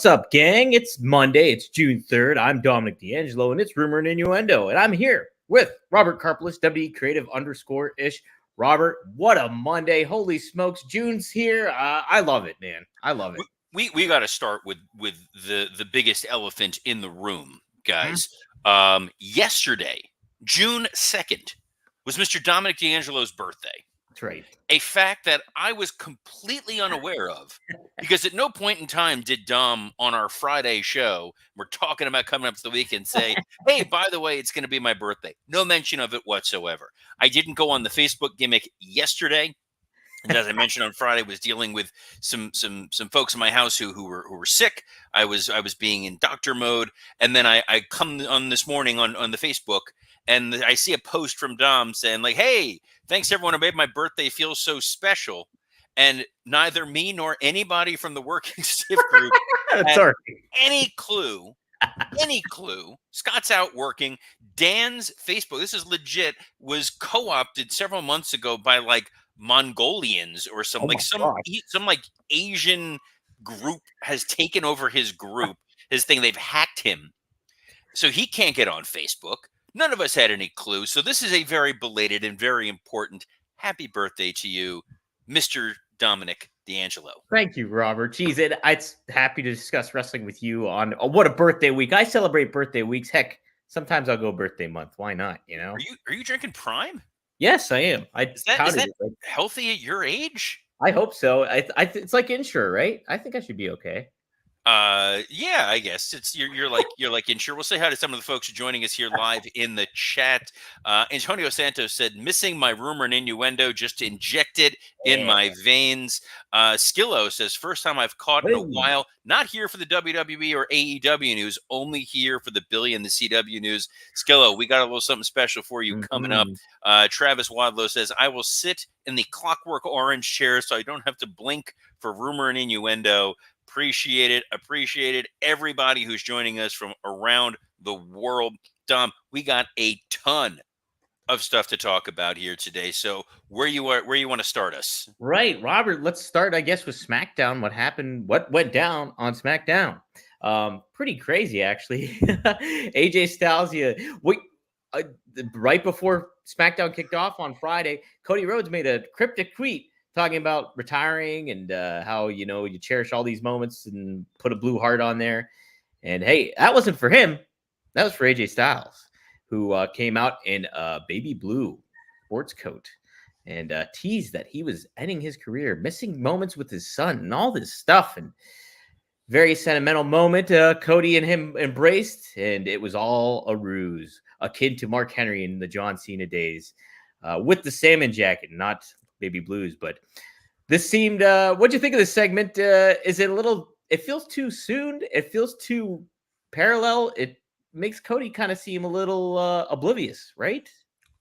What's up, gang? It's Monday. It's June 3rd. I'm Dominic D'Angelo, and it's Rumor and Innuendo. And I'm here with Robert Karpelis, WE Creative _ish. Robert, what a Monday. Holy smokes. June's here. I love it, man. I love it. We got to start with the biggest elephant in the room, guys. Yesterday, June 2nd, was Mr. Dominic D'Angelo's birthday. That's right. A fact that I was completely unaware of, because at no point in time did Dom on our Friday show, we're talking about coming up to the weekend, say, hey, by the way, it's going to be my birthday. No mention of it whatsoever. I didn't go on the Facebook gimmick yesterday. And as I mentioned on Friday, was dealing with some folks in my house who were sick. I was being in doctor mode, and then I come on this morning on the Facebook, and I see a post from Dom saying like, "Hey, thanks everyone who made my birthday feel so special." And neither me nor anybody from the Working Stiff group had any clue. Scott's out working. Dan's Facebook, this is legit, was co-opted several months ago by like Mongolians or some Asian group has taken over his group, his thing. They've hacked him, so he can't get on Facebook. None of us had any clue. So this is a very belated and very important happy birthday to you, Mr. Dominic D'Angelo. Thank you, Robert. Geez, I'm happy to discuss wrestling with you on what a birthday week. I celebrate birthday weeks. Heck, sometimes I'll go birthday month. Why not? You know? Are you drinking Prime? Yes, I am. Is that healthy at your age? I hope so. It's like Insure, right? I think I should be okay. Yeah, I guess it's you're like Insure. We'll say hi to some of the folks joining us here live in the chat. Antonio Santos said, "Missing my rumor and innuendo, just to inject it in my veins." Skillo says, "First time I've caught in a while. Not here for the WWE or AEW news, only here for the Billy and the CW news." Skillo, we got a little something special for you coming up. Travis Wadlow says, "I will sit in the Clockwork Orange chair so I don't have to blink for rumor and innuendo." Appreciate it. Everybody who's joining us from around the world. Dom, we got a ton of stuff to talk about here today. So where you want to start us? Right, Robert. Let's start, I guess, with SmackDown. What happened? What went down on SmackDown? Pretty crazy, actually. AJ Styles, right before SmackDown kicked off on Friday, Cody Rhodes made a cryptic tweet talking about retiring and how, you cherish all these moments and put a blue heart on there. And hey, that wasn't for him. That was for AJ Styles, who came out in a baby blue sports coat and teased that he was ending his career, missing moments with his son and all this stuff. And very sentimental moment. Cody and him embraced, and it was all a ruse, akin to Mark Henry in the John Cena days, with the salmon jacket, not baby blues. But this seemed what'd you think of this segment? Is it it feels too soon, it feels too parallel, it makes Cody kind of seem a little oblivious, right?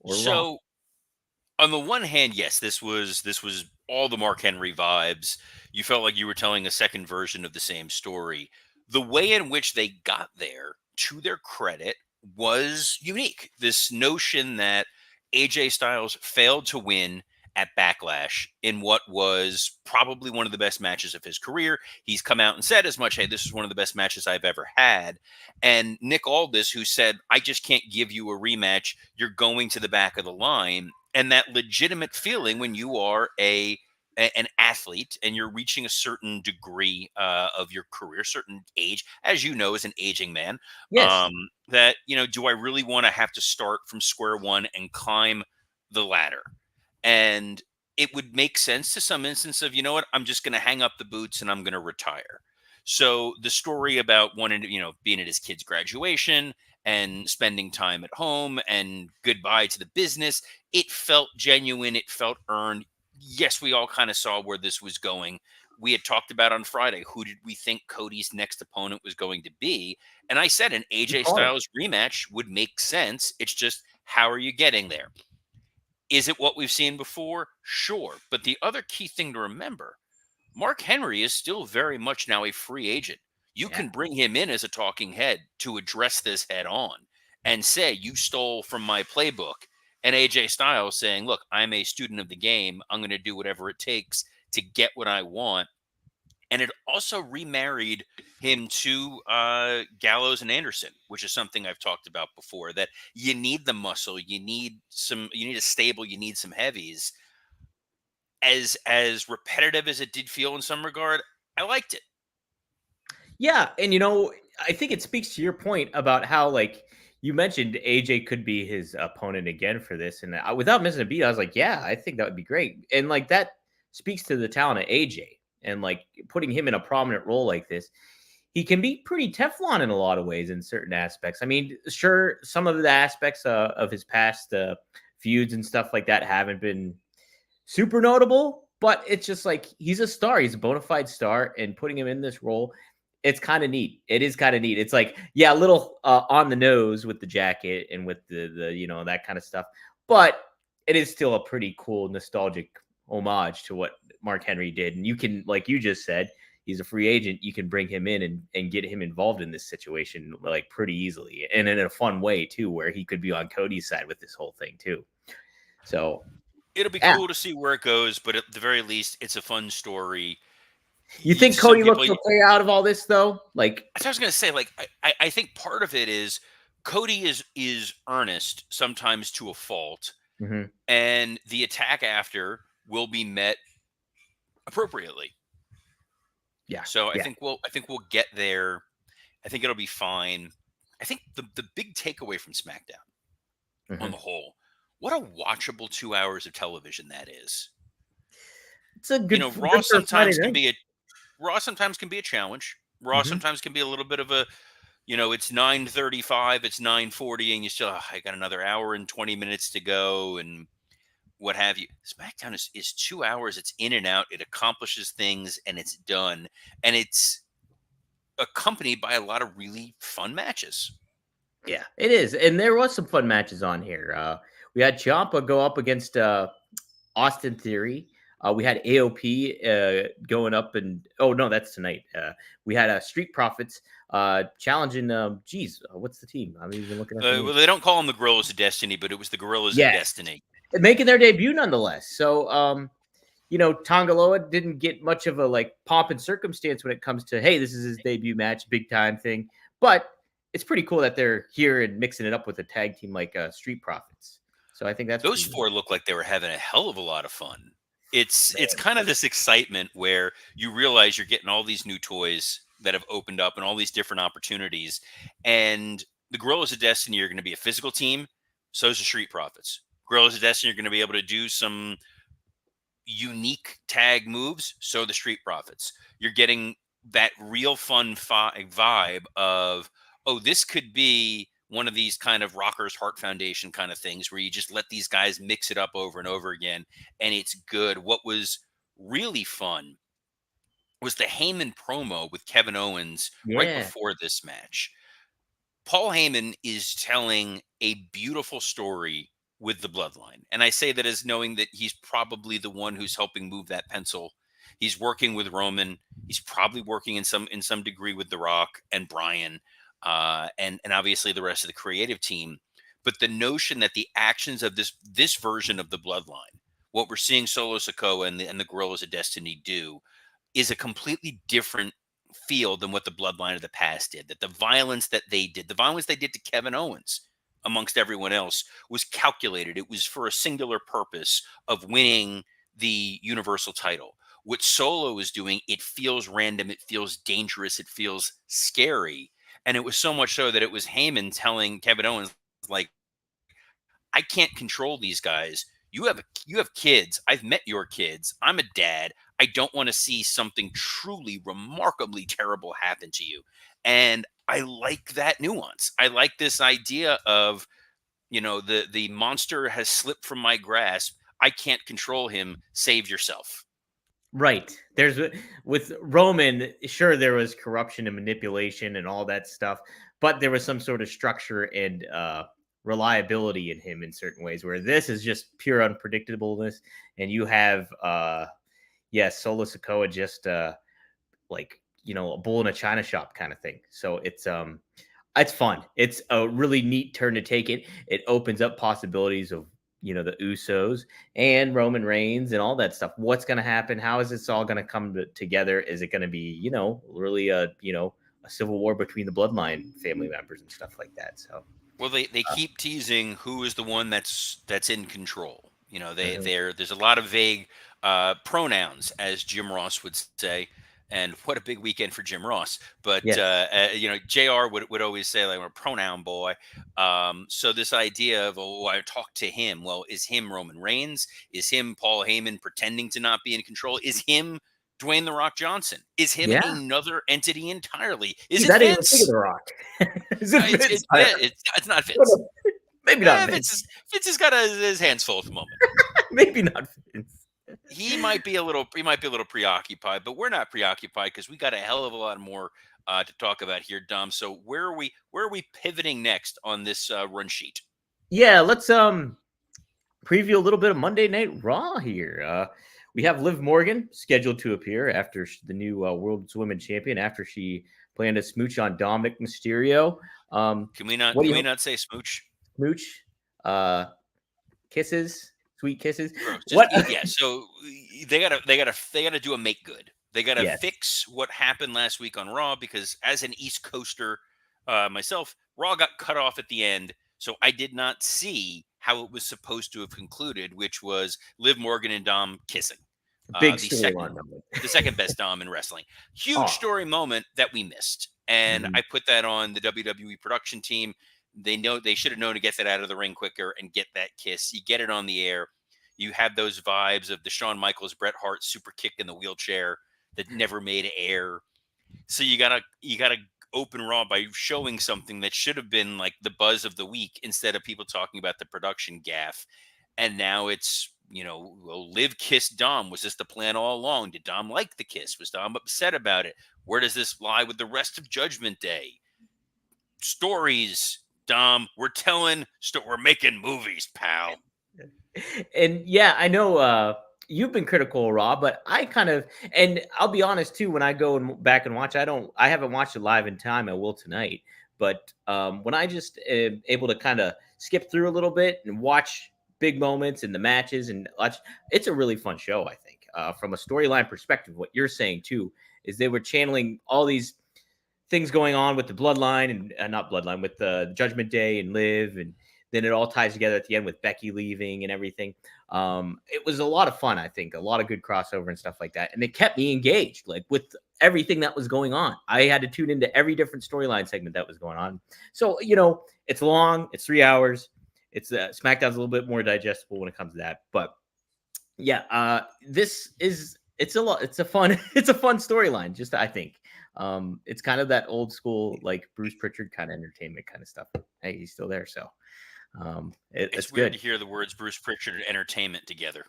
Or wrong? On the one hand, yes, this was all the Mark Henry vibes. You felt like you were telling a second version of the same story. The way in which they got there, to their credit, was unique. This notion that AJ Styles failed to win at Backlash in what was probably one of the best matches of his career. He's come out and said as much, hey, this is one of the best matches I've ever had. And Nick Aldis, who said, I just can't give you a rematch. You're going to the back of the line. And that legitimate feeling when you are an athlete and you're reaching a certain degree of your career, certain age, as you know, as an aging man, yes. That, do I really want to have to start from square one and climb the ladder? And it would make sense to some instance of, you know what, I'm just going to hang up the boots and I'm going to retire. So the story about wanting to, being at his kid's graduation and spending time at home and goodbye to the business, it felt genuine. It felt earned. Yes, we all kind of saw where this was going. We had talked about on Friday, who did we think Cody's next opponent was going to be? And I said an AJ Styles rematch would make sense. It's just, how are you getting there? Is it what we've seen before? Sure. But the other key thing to remember, Mark Henry is still very much now a free agent. You can bring him in as a talking head to address this head on and say, you stole from my playbook. And AJ Styles saying, look, I'm a student of the game. I'm going to do whatever it takes to get what I want. And it also remarried him to Gallows and Anderson, which is something I've talked about before. That you need the muscle, you need a stable, you need some heavies. As repetitive as it did feel in some regard, I liked it. Yeah, and I think it speaks to your point about how like you mentioned AJ could be his opponent again for this, and without missing a beat, I was like, yeah, I think that would be great, and like that speaks to the talent of AJ, and like putting him in a prominent role like this. He can be pretty Teflon in a lot of ways in certain aspects. I mean, sure, some of the aspects of his past feuds and stuff like that haven't been super notable, but it's just like he's a star. He's a bona fide star, and putting him in this role, it's kind of neat. It is kind of neat. It's like, yeah, a little on the nose with the jacket and with the that kind of stuff, but it is still a pretty cool nostalgic homage to what Mark Henry did. And you can, like you just said, he's a free agent. You can bring him in and get him involved in this situation like pretty easily, and in a fun way too, where he could be on Cody's side with this whole thing too. So It'll be yeah. cool to see where it goes, but at the very least, it's a fun story. You think Some Cody people, looks to play out of all this though? Like, as I was going to say, like I think part of it is Cody is earnest sometimes to a fault, mhm, and the attack after will be met appropriately. yeah, So yeah, I think we'll get there. I think it'll be fine. I think the big takeaway from SmackDown on mhm. the whole, what a watchable 2 hours of television that is. It's a You good know, good for a Friday night. Raw sometimes can be a challenge. Raw Mhm. sometimes can be a little bit of a, it's 9:35, it's 9:40, and you still, I got another hour and 20 minutes to go, and what have you. SmackDown is 2 hours. It's in and out. It accomplishes things, and it's done, and it's accompanied by a lot of really fun matches. Yeah, it is, and there was some fun matches on here. We had Ciampa go up against Austin Theory. We had AOP going up, and oh no, that's tonight. We had Street Profits challenging. What's the team? I'm even looking at the name. Well, they don't call them the Gorillas of Destiny, but it was the Gorillas of Yes, Destiny. making their debut nonetheless. So, Tongaloa didn't get much of a like pomp and circumstance when it comes to, hey, this is his debut match, big time thing. But it's pretty cool that they're here and mixing it up with a tag team like Street Profits. So I think that's Those pretty neat. four look like they were having a hell of a lot of fun. It's Man. kind of this excitement where you realize you're getting all these new toys that have opened up and all these different opportunities. And the Gorillas of Destiny are going to be a physical team. So is the Street Profits. Gorillas of Destiny are going to be able to do some unique tag moves. So the Street Profits. You're getting that real fun vibe of, oh, this could be one of these kind of Rockers Heart Foundation kind of things where you just let these guys mix it up over and over again, and it's good. What was really fun was the Heyman promo with Kevin Owens right Yeah. before this match. Paul Heyman is telling a beautiful story with the bloodline. And I say that as knowing that he's probably the one who's helping move that pencil. He's working with Roman. He's probably working in some degree with The Rock and Brian, and obviously the rest of the creative team. But the notion that the actions of this version of the bloodline, what we're seeing Solo Sikoa and the Gorillas of Destiny do, is a completely different feel than what the bloodline of the past did. That the violence they did to Kevin Owens, amongst everyone else, was calculated. It was for a singular purpose of winning the Universal title. What Solo is doing, it feels random, it feels dangerous, it feels scary. And it was so much so that it was Heyman telling Kevin Owens, like, I can't control these guys. You have kids. I've met your kids. I'm a dad. I don't want to see something truly remarkably terrible happen to you. And I like that nuance. I like this idea of, the monster has slipped from my grasp. I can't control him. Save yourself. Right. There's with Roman, sure there was corruption and manipulation and all that stuff, but there was some sort of structure and reliability in him in certain ways where this is just pure unpredictableness and you have Solo Sikoa just like, a bull in a china shop kind of thing. So it's fun. It's a really neat turn to take it. It opens up possibilities of, the Usos and Roman Reigns and all that stuff. What's going to happen? How is this all going to come together? Is it going to be, really a, a civil war between the Bloodline family members and stuff like that. So, Well, they keep teasing who is the one that's in control. mhm. There's a lot of vague pronouns, as Jim Ross would say, and what a big weekend for Jim Ross. But Yes, Jr. would always say, like, I'm a pronoun boy. So this idea of, oh, I talk to him. Well, is him Roman Reigns? Is him Paul Heyman pretending to not be in control? Is him Dwayne the Rock Johnson? Is him yeah. another entity entirely? Is Geez, it I didn't even think of Vince? The Rock. Is it Vince? It's not Vince. Maybe not Vince Vince. has got his hands full at the moment. Maybe not Vince. He might be a little preoccupied, but we're not preoccupied because we got a hell of a lot more to talk about here, Dom. So where are we pivoting next on this run sheet? Yeah, let's preview a little bit of Monday Night Raw here. We have Liv Morgan scheduled to appear after the new World's Women's Champion after she planned to smooch on Dominic Mysterio. Can we not What do you not say smooch? smooch? Kisses, sweet kisses. Bro, What? yeah. So they gotta do a make good. They gotta Yes, fix what happened last week on Raw, because as an East Coaster myself, Raw got cut off at the end, so I did not see how it was supposed to have concluded, which was Liv Morgan and Dom kissing. big The second storyline moment. the second best Dom in wrestling. Huge Oh, story moment that we missed. And mhm. I put that on the WWE production team. They should have known to get that out of the ring quicker and get that kiss. You get it on the air. You have those vibes of the Shawn Michaels, Bret Hart super kick in the wheelchair that never made air. So you gotta open Raw by showing something that should have been like the buzz of the week, instead of people talking about the production gaff. And now it's, well, Liv kissed Dom. Was this the plan all along? Did Dom like the kiss? Was Dom upset about it? Where does this lie with the rest of Judgment Day? Stories, Dom. We're making movies, pal. And yeah, I know you've been critical of Raw, but I kind of, and I'll be honest too. When I go back and watch, I haven't watched it live in time. I will tonight, but when I just am able to kind of skip through a little bit and watch big moments and the matches and watch, it's a really fun show. I think from a storyline perspective, what you're saying too is they were channeling all these things going on with the bloodline and not bloodline with the Judgment Day and Liv, and then it all ties together at the end with Becky leaving and everything. It was a lot of fun. I think a lot of good crossover and stuff like that, and it kept me engaged, like with everything that was going on. I had to tune into every different storyline segment that was going on. So it's long. It's 3 hours. It's SmackDown's a little bit more digestible when it comes to that, but yeah, it's a lot. It's a fun it's a fun storyline. Just I think it's kind of that old school like Bruce Pritchard kind of entertainment kind of stuff. Hey, he's still there, so It's it's weird good. to hear the words Bruce Pritchard and entertainment together.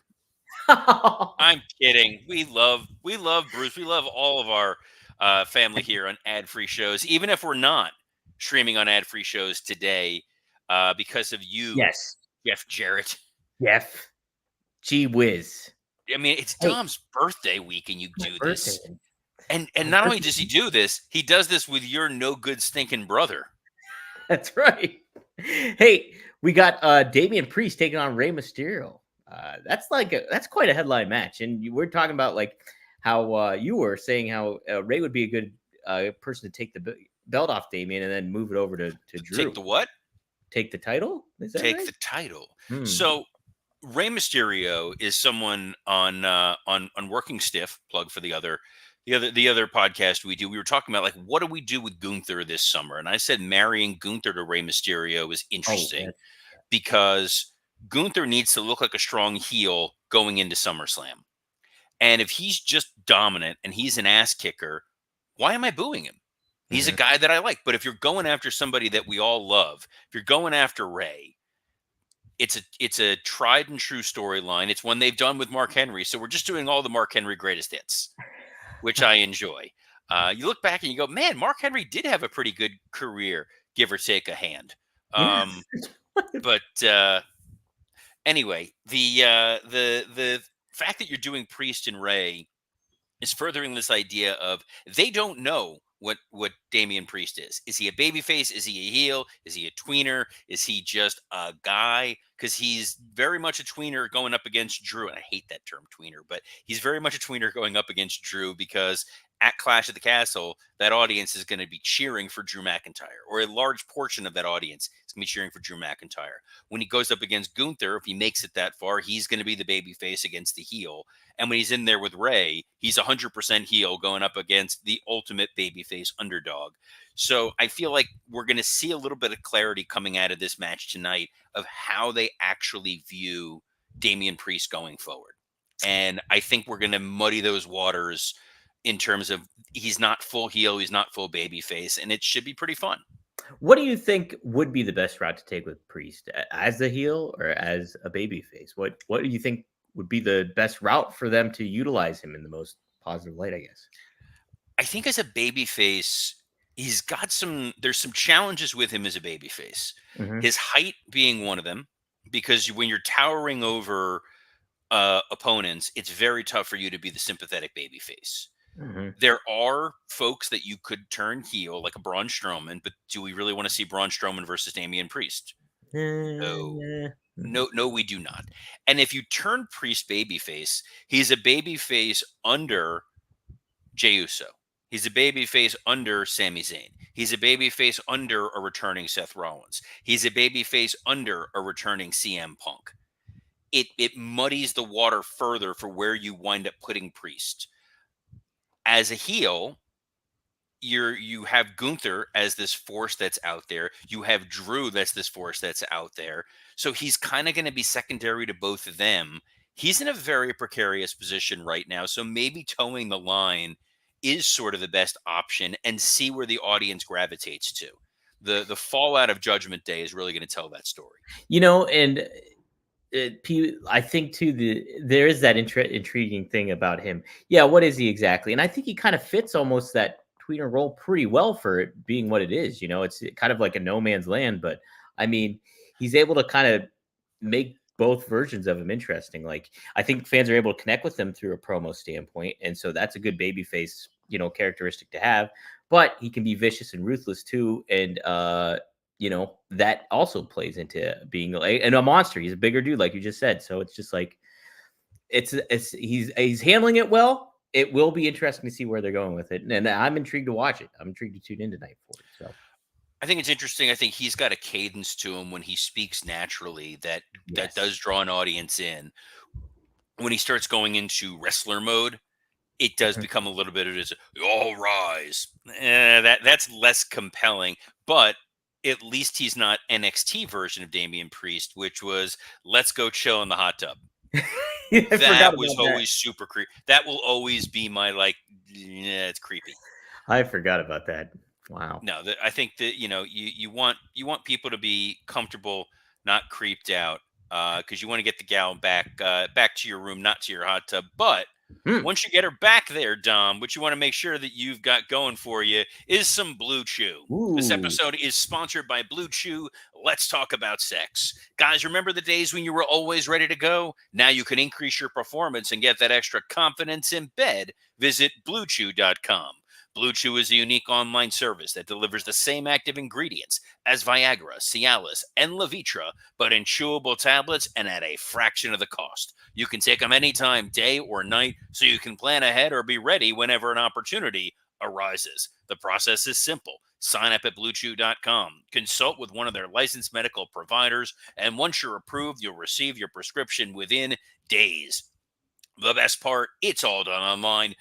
I'm kidding. We love Bruce. We love all of our family here on ad-free shows, even if we're not streaming on ad-free shows today, because of you, Yes, Jeff Jarrett. Jeff. Gee whiz. I mean, it's Hey, Dom's birthday week, and you my do birthday. this, and My not only birthday. does he do this, he does this with your no good stinking brother. That's right. Hey, we got Damian Priest taking on Rey Mysterio. That's quite a headline match, and we're talking about like how you were saying how Rey would be a good person to take the belt off Damian and then move it over to Take Drew. the what? Take the title. Is that Take right? the title. Hmm. So Rey Mysterio is someone on Working Stiff. Plug for the other podcast we do. We were talking about, like, what do we do with Gunther this summer? And I said marrying Gunther to Rey Mysterio is Oh, interesting that's because Gunther needs to look like a strong heel going into SummerSlam. And if he's just dominant and he's an ass kicker, why am I booing him? He's a mhm. guy that I like. But if you're going after somebody that we all love, if you're going after Rey, it's a tried and true storyline. It's one they've done with Mark Henry. So we're just doing all the Mark Henry greatest hits, which I enjoy. You look back and you go, man, Mark Henry did have a pretty good career, give or take a hand. Yes. But anyway, the fact that you're doing Priest and Ray is furthering this idea of they don't know what Damian Priest is. Is he a babyface? Is he a heel? Is he a tweener? Is he just a guy? because he's very much a tweener going up against Drew. And I hate that term tweener, but he's very much a tweener going up against Drew because at Clash at the Castle, that audience is going to be cheering for Drew McIntyre, or a large portion of that audience is going to be cheering for Drew McIntyre. When he goes up against Gunther, if he makes it that far, he's going to be the baby face against the heel. And when he's in there with Ray, he's 100% heel going up against the ultimate babyface underdog. So I feel like we're going to see a little bit of clarity coming out of this match tonight of how they actually view Damian Priest going forward. And I think we're going to muddy those waters in terms of he's not full heel, he's not full babyface, and it should be pretty fun. What do you think would be the best route to take with Priest, as a heel or as a babyface? What do you think would be the best route for them to utilize him in the most positive light, I guess? I think as a babyface, he's got there's some challenges with him as a babyface. Mm-hmm. His height being one of them, because when you're towering over opponents, it's very tough for you to be the sympathetic babyface. Mm-hmm. There are folks that you could turn heel, like a Braun Strowman, but do we really want to see Braun Strowman versus Damian Priest? No. No, we do not. And if you turn Priest babyface, he's a babyface under Jey Uso. He's a babyface under Sami Zayn. He's a babyface under a returning Seth Rollins. He's a babyface under a returning CM Punk. It muddies the water further for where you wind up putting Priest. As a heel, you have Gunther as this force that's out there. You have Drew that's this force that's out there. So he's kind of going to be secondary to both of them. He's in a very precarious position right now. So maybe towing the line is sort of the best option and see where the audience gravitates to. The fallout of Judgment Day is really going to tell that story. And I think too there is that intriguing thing about him. Yeah, what is he exactly? And I think he kind of fits almost that tweener role pretty well for it being what it is. It's kind of like a no man's land, but I mean, he's able to kind of make both versions of him interesting. Like, I think fans are able to connect with him through a promo standpoint, and so that's a good babyface, characteristic to have. But he can be vicious and ruthless too, and that also plays into being like and a monster. He's a bigger dude, like you just said. So it's just like he's handling it well. It will be interesting to see where they're going with it, and I'm intrigued to watch it. I'm intrigued to tune in tonight for it. So I think it's interesting. I think he's got a cadence to him when he speaks naturally that does draw an audience in. When he starts going into wrestler mode, it does become a little bit of this all rise. That's less compelling, but at least he's not NXT version of Damian Priest, which was let's go chill in the hot tub. That was always super creepy. That will always be my it's creepy. I forgot about that. Wow. No, I think that you want people to be comfortable, not creeped out, because you want to get the gal back to your room, not to your hot tub. But once you get her back there, Dom, what you want to make sure that you've got going for you is some Blue Chew. Ooh. This episode is sponsored by Blue Chew. Let's talk about sex. Guys, remember the days when you were always ready to go? Now you can increase your performance and get that extra confidence in bed. Visit BlueChew.com. Blue Chew is a unique online service that delivers the same active ingredients as Viagra, Cialis, and Levitra, but in chewable tablets and at a fraction of the cost. You can take them anytime, day or night, so you can plan ahead or be ready whenever an opportunity arises. The process is simple. Sign up at BlueChew.com, consult with one of their licensed medical providers, and once you're approved, you'll receive your prescription within days. The best part, it's all done online.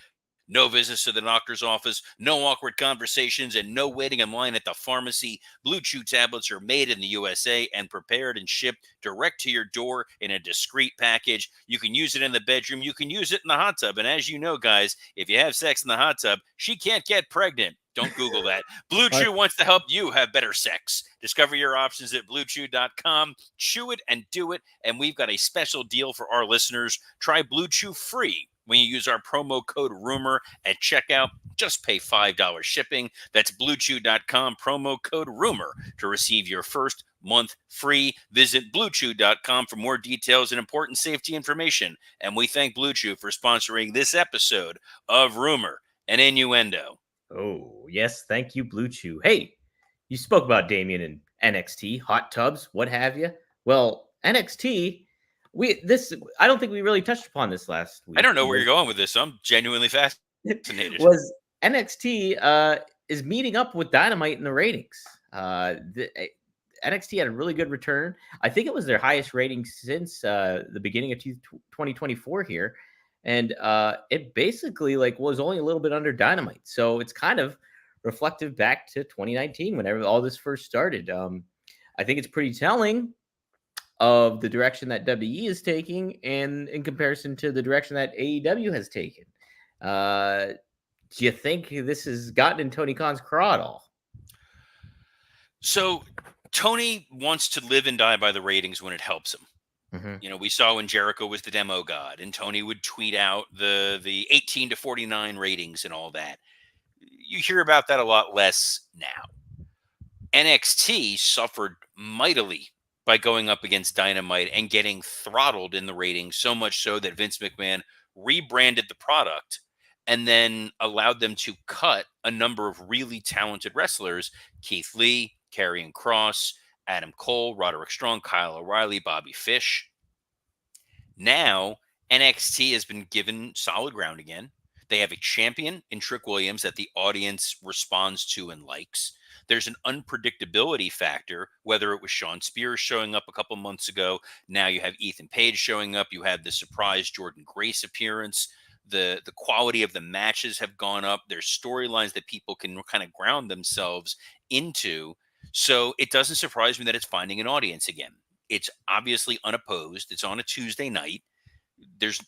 No visits to the doctor's office, no awkward conversations, and no waiting in line at the pharmacy. Blue Chew tablets are made in the USA and prepared and shipped direct to your door in a discreet package. You can use it in the bedroom. You can use it in the hot tub. And as you know, guys, if you have sex in the hot tub, she can't get pregnant. Don't Google that. Blue Chew wants to help you have better sex. Discover your options at BlueChew.com. Chew it and do it. And we've got a special deal for our listeners. Try Blue Chew free when you use our promo code RUMOR at checkout. Just pay $5 shipping. That's BlueChew.com, promo code RUMOR to receive your first month free. Visit BlueChew.com for more details and important safety information. And we thank Blue Chew for sponsoring this episode of Rumor and Innuendo. Oh, yes. Thank you, Blue Chew. Hey, you spoke about Damian and NXT, hot tubs, what have you. Well, NXT, I don't think we really touched upon this last I week. don't know where you're going with this. So I'm genuinely fascinated. Was NXT is meeting up with Dynamite in the ratings. NXT had a really good return. I think it was their highest rating since the beginning of 2024 here, and it basically like was only a little bit under Dynamite. So it's kind of reflective back to 2019 whenever all this first started. I think it's pretty telling of the direction that WWE is taking, and in comparison to the direction that AEW has taken. Uh, do you think this has gotten in Tony Khan's craw at all? So Tony wants to live and die by the ratings when it helps him. Mm-hmm. You know, we saw when Jericho was the demo god, and Tony would tweet out the 18 to 49 ratings and all that. You hear about that a lot less now. NXT suffered mightily by going up against Dynamite and getting throttled in the ratings, so much so that Vince McMahon rebranded the product and then allowed them to cut a number of really talented wrestlers: Keith Lee, Karrion Kross, Adam Cole, Roderick Strong, Kyle O'Reilly, Bobby Fish. Now, NXT has been given solid ground again. They have a champion in Trick Williams that the audience responds to and likes. There's an unpredictability factor, whether it was Sean Spears showing up a couple months ago. Now you have Ethan Page showing up. You have the surprise Jordan Grace appearance. The quality of the matches have gone up. There's storylines that people can kind of ground themselves into. So it doesn't surprise me that it's finding an audience again. It's obviously unopposed. It's on a Tuesday night. There's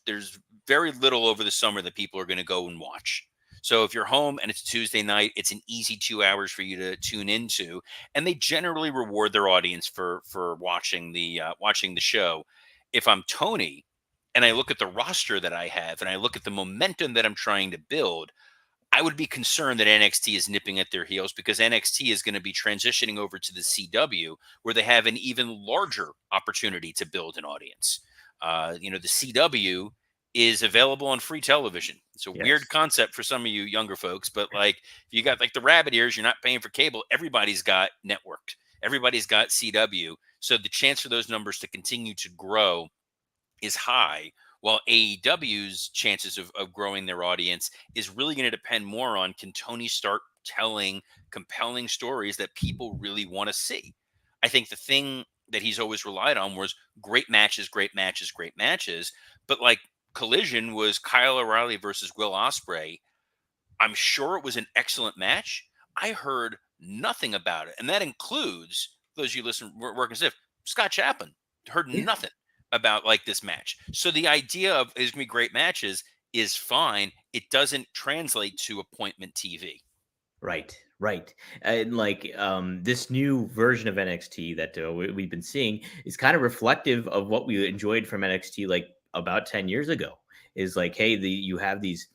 very little over the summer that people are going to go and watch. So if you're home and it's Tuesday night, it's an easy 2 hours for you to tune into, and they generally reward their audience for watching the show. If I'm Tony and I look at the roster that I have and I look at the momentum that I'm trying to build, I would be concerned that NXT is nipping at their heels, because NXT is going to be transitioning over to the CW, where they have an even larger opportunity to build an audience. The CW is available on free television. It's a weird concept for some of you younger folks, but like if you got like the rabbit ears, you're not paying for cable. Everybody's got networked. Everybody's got CW. So the chance for those numbers to continue to grow is high, while AEW's chances of growing their audience is really going to depend more on, can Tony start telling compelling stories that people really want to see? I think the thing that he's always relied on was great matches, great matches, great matches. But like Collision was Kyle O'Reilly versus Will Ospreay. I'm sure it was an excellent match. I heard nothing about it. And that includes those of you listen working stiff, Scott Chaplin heard nothing about like this match. So the idea of it's gonna be great matches is fine. It doesn't translate to appointment TV. Right. And like this new version of NXT that we've been seeing is kind of reflective of what we enjoyed from NXT like about 10 years ago. Is like, hey, you have these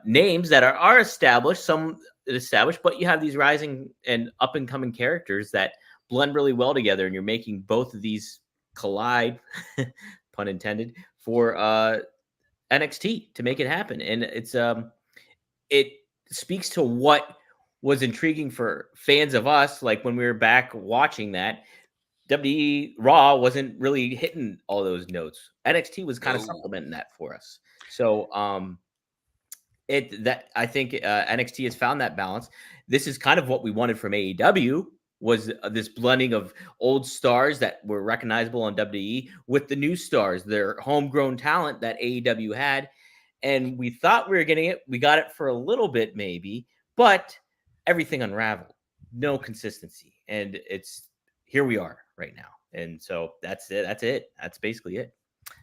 names that are established, some established, but you have these rising and up and coming characters that blend really well together, and you're making both of these collide, pun intended, for NXT to make it happen. And it speaks to what was intriguing for fans of us, like when we were back watching that. WWE Raw wasn't really hitting all those notes. NXT was kind of supplementing that for us. So I think NXT has found that balance. This is kind of what we wanted from AEW, was this blending of old stars that were recognizable on WWE with the new stars, their homegrown talent that AEW had. And we thought we were getting it. We got it for a little bit, maybe, but everything unraveled. No consistency. And here we are right now. And so that's it. That's basically it.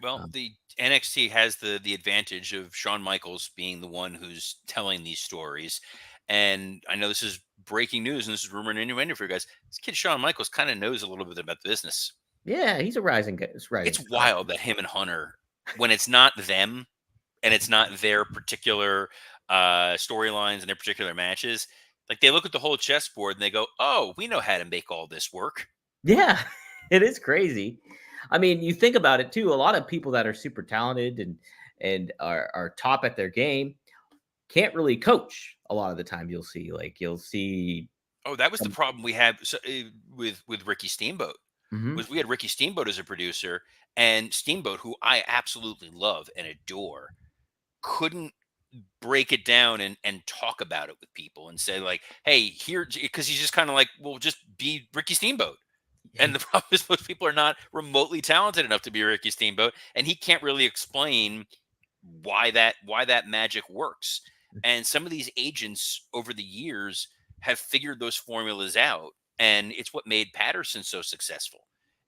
Well, the NXT has the advantage of Shawn Michaels being the one who's telling these stories. And I know this is breaking news, and this is rumor and innuendo for you guys. This kid Shawn Michaels kind of knows a little bit about the business. Yeah, he's a rising. It's wild that him and Hunter, when it's not them and it's not their particular storylines and their particular matches, like they look at the whole chessboard and they go, "Oh, we know how to make all this work." Yeah, it is crazy. I mean, you think about it too. A lot of people that are super talented and are top at their game can't really coach. A lot of the time, you'll see. Oh, that was the problem we had with Ricky Steamboat. Hmm. was we had Ricky Steamboat as a producer, and Steamboat, who I absolutely love and adore, couldn't break it down and talk about it with people and say like, hey, here, because he's just kind of like, well, just be Ricky Steamboat. And the problem is most people are not remotely talented enough to be Ricky Steamboat, and he can't really explain why that magic works. And some of these agents over the years have figured those formulas out, and it's what made Patterson so successful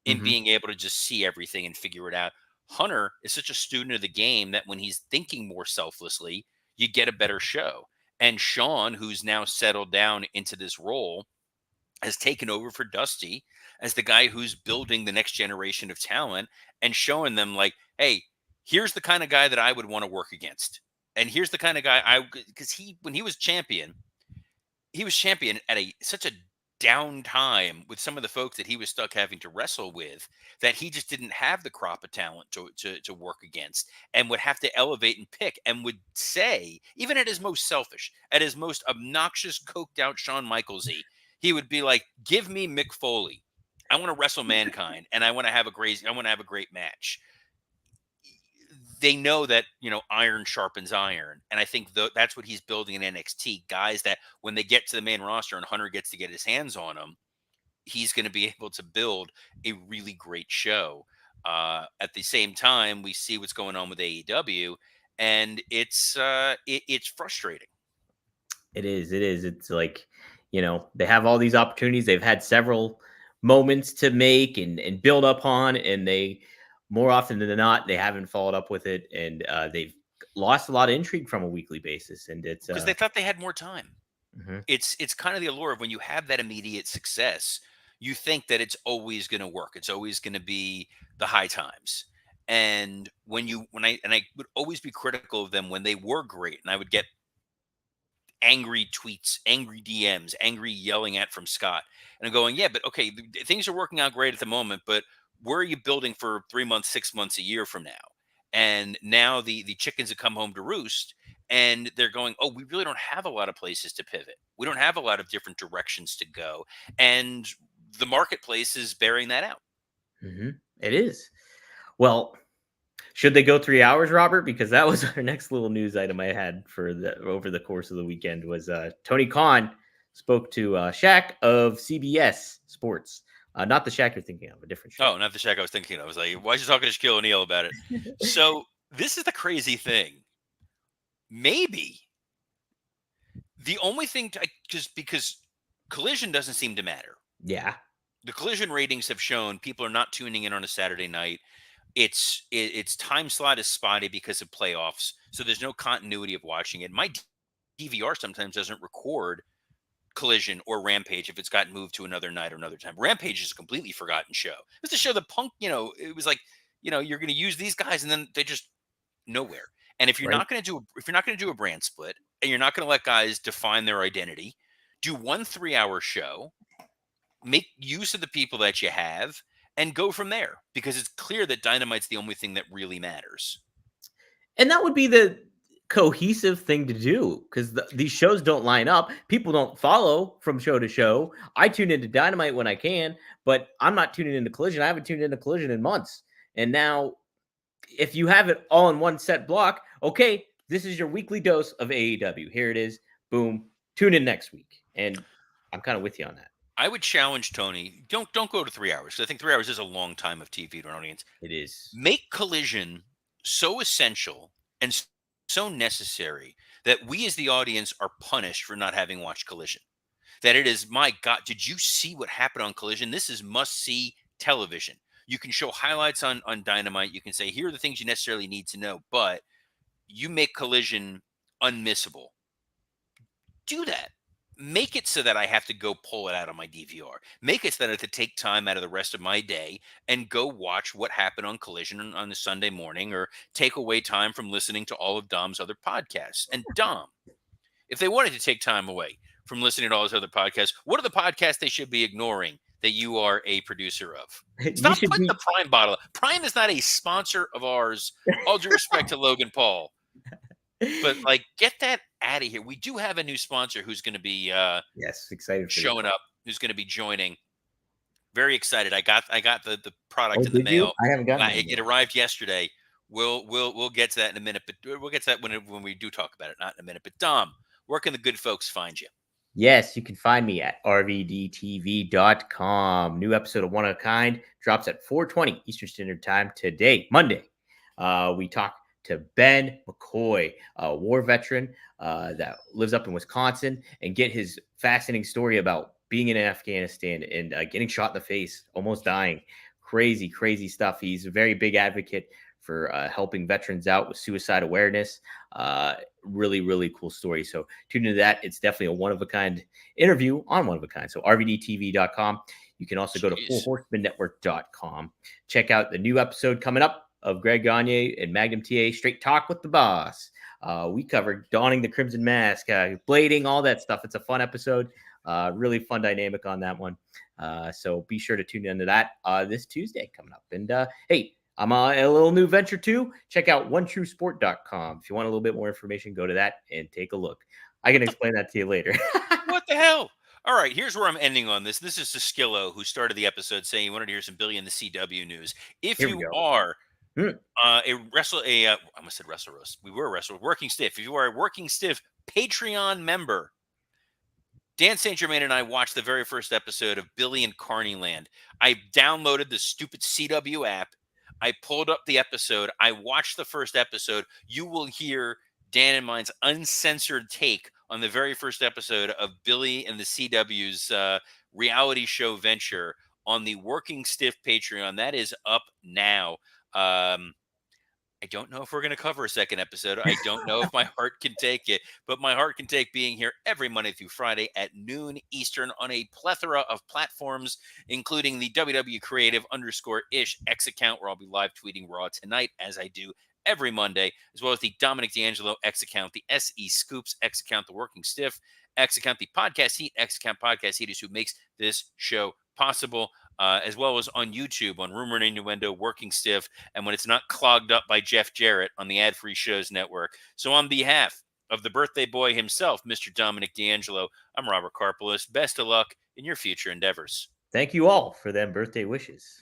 in Hmm. being able to just see everything and figure it out. Hunter is such a student of the game that when he's thinking more selflessly, you get a better show. And Sean, who's now settled down into this role, has taken over for Dusty as the guy who's building the next generation of talent and showing them like, hey, here's the kind of guy that I would want to work against. And here's the kind of guy because when he was champion at such a down time with some of the folks that he was stuck having to wrestle with, that he just didn't have the crop of talent to work against, and would have to elevate and pick, and would say, even at his most selfish, at his most obnoxious, coked out Shawn Michaelsy, he would be like, give me Mick Foley. I want to wrestle Mankind, and I want to have a great match. They know that iron sharpens iron, and I think that's what he's building in NXT. Guys that when they get to the main roster and Hunter gets to get his hands on them, he's going to be able to build a really great show. At the same time, we see what's going on with AEW, and it's frustrating. It is. It is. It's like, they have all these opportunities. They've had several moments to make and build up on, and they, more often than not, they haven't followed up with it, and they've lost a lot of intrigue from a weekly basis. And it's Because they thought they had more time. mhm. It's kind of the allure of when you have that immediate success, you think that it's always going to work. It's always going to be the high times. And when I would always be critical of them when they were great, and I would get angry tweets, angry DMs, angry yelling at from Scott. And I'm going, yeah, but okay, things are working out great at the moment, but where are you building for 3 months, 6 months, a year from now? And now the chickens have come home to roost, and they're going, oh, we really don't have a lot of places to pivot. We don't have a lot of different directions to go. And the marketplace is bearing that out. It is. Well, should they go 3 hours, Robert? Because that was our next little news item I had for the over the course of the weekend was Tony Khan spoke to Shaq of CBS Sports. Not the Shaq you're thinking of, a different Shaq. Oh, not the Shaq I was thinking of. I was like, why is you talking to Shaquille O'Neal about it? So this is the crazy thing. Maybe the only thing because Collision doesn't seem to matter. Yeah. The Collision ratings have shown people are not tuning in on a Saturday night. Its time slot is spotty because of playoffs, so there's no continuity of watching it. My DVR sometimes doesn't record Collision or Rampage if it's gotten moved to another night or another time. Rampage is a completely forgotten show. It's the show that Punk, it was like, you're going to use these guys, and then they just nowhere. And if you're Right. not going to do a brand split, and you're not going to let guys define their identity, do 1 3-hour show, make use of the people that you have, and go from there, because it's clear that Dynamite's the only thing that really matters. And that would be the cohesive thing to do because these shows don't line up. People don't follow from show to show. I tune into Dynamite when I can, but I'm not tuning into Collision. I haven't tuned into Collision in months. And now, if you have it all in one set block, okay, this is your weekly dose of AEW. Here it is. Boom. Tune in next week. And I'm kind of with you on that. I would challenge Tony. Don't go to 3 hours. I think 3 hours is a long time of TV to an audience. It is. Make Collision so essential and so necessary that we as the audience are punished for not having watched Collision. That it is, my God, did you see what happened on Collision? This is must-see television. You can show highlights on Dynamite. You can say, here are the things you necessarily need to know, but you make Collision unmissable. Do that. Make it so that I have to go pull it out on my DVR. Make it so that I have to take time out of the rest of my day and go watch what happened on Collision on a Sunday morning, or take away time from listening to all of Dom's other podcasts. And Dom, if they wanted to take time away from listening to all his other podcasts, what are the podcasts they should be ignoring that you are a producer of? You Stop should putting be. the Prime bottle. Prime is not a sponsor of ours. All due respect to Logan Paul. But get that out of here. We do have a new sponsor who's going to be Yes, excited for showing up, who's going to be joining. Very excited. I got the Oh, product in the did you? mail. I haven't gotten one It yet. arrived yesterday. We'll get to that in a minute, but we'll get to that when we do talk about it. Not in a minute. But Dom, where can the good folks find you? Yes, you can find me at rvdtv.com. New episode of One of a Kind drops at 4:20 Eastern Standard Time today, Monday. We talk to Ben McCoy, a war veteran that lives up in Wisconsin, and get his fascinating story about being in Afghanistan and getting shot in the face, almost dying. Crazy, crazy stuff. He's a very big advocate for helping veterans out with suicide awareness. Really, really cool story. So tune into that. It's definitely a one of a kind interview on one of a kind. So rvdtv.com. You can also go to Jeez. fourhorsemanetwork.com. Check out the new episode coming up of Greg Gagne and Magnum TA Straight Talk with the Boss. We covered donning the crimson mask, blading, all that stuff. It's a fun episode. Really fun dynamic on that one. So be sure to tune into that this Tuesday coming up. And hey, I'm on a little new venture too. Check out onetruesport.com. If you want a little bit more information, go to that and take a look. I can What the explain that to you later. what the hell? All right, here's where I'm ending on this. This is Skillo who started the episode saying he wanted to hear some Billy in the CW news. If Here we you go. are Hmm. I almost said wrestle roast. We were a wrestle working stiff. If you are a working stiff Patreon member, Dan St. Germain and I watched the very first episode of Billy in Carneyland. I downloaded the stupid CW app. I pulled up the episode. I watched the first episode. You will hear Dan and mine's uncensored take on the very first episode of Billy and the CW's reality show venture on the Working Stiff Patreon. That is up now. I don't know if we're going to cover a second episode. I don't know if my heart can take it, but my heart can take being here every Monday through Friday at noon Eastern on a plethora of platforms, including the WW Creative _ish X account, where I'll be live tweeting Raw tonight, as I do every Monday, as well as the Dominic D'Angelo X account, the SE Scoops X account, the Working Stiff X account, the Podcast Heat X account. Podcast Heat is who makes this show possible. As well as on YouTube on Rumor and Innuendo, Working Stiff, and when it's not clogged up by Jeff Jarrett on the Ad Free Shows Network. So, on behalf of the birthday boy himself, Mr. Dominic D'Angelo, I'm Robert Karpolis. Best of luck in your future endeavors. Thank you all for them birthday wishes.